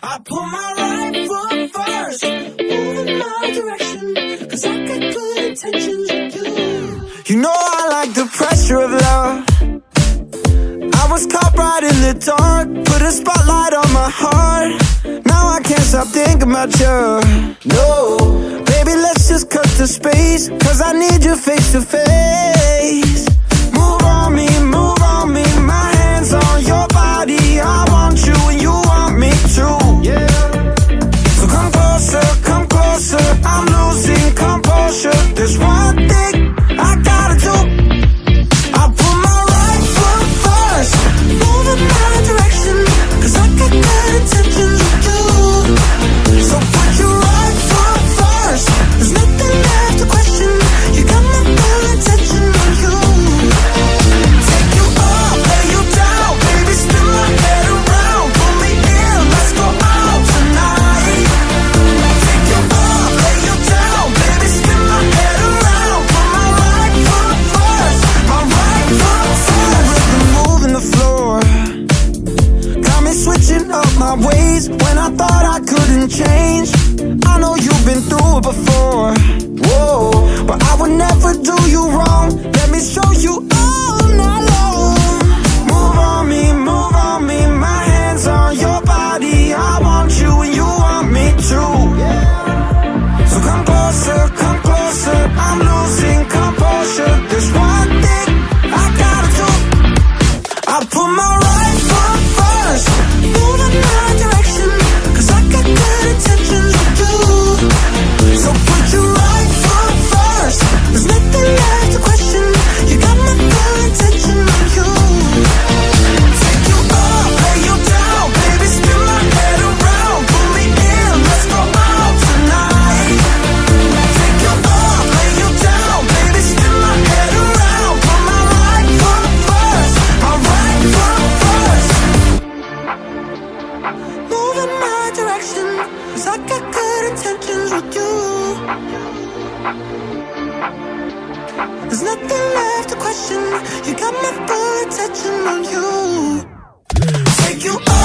I put my right foot first, move in my direction, 'cause I got good intentions with you. You know I like the pressure of love. I was caught right in the dark, put a spotlight on my heart. Now I can't stop thinking about you. No, baby, let's just cut the space, 'cause I need you face to face. Move on me, my hands on your body. I want you and you want me too. Yeah. So come closer, I'm losing composure. There's one thing I gotta do. I put my right foot first, move in my direction, 'cause I got good intentions with you. So put your right foot first, there's nothing left to question. You got my full attention on you. Take you up, lay you down, baby, spin my head around. Pull me in, let's go out tonight. Take you up, lay you down, baby, spin my head around. Put my right foot first, my right foot first. Rhythm moving the floor, got me switching up my ways when I thought I couldn't change. I know you've been through it before, whoa, but I would never do you wrong. Let me show you all night long. Move on me, my hands on your body. I want you and you want me too. So come closer, I'm losing composure. There's one thing I gotta do. I put my right foot first, move in my direction, 'cause I got good intentions with you. So put your right foot first, there's nothing left to question. You got my full attention on you. Take you up, lay you down, baby, spin my head around. Pull me in, let's go out tonight. Take you up, lay you down, baby, spin my head around. Put my right foot first, my right foot first. Move in my direction, 'cause I got good intentions with you. There's nothing left to question. You got my full attention on you. Take you up.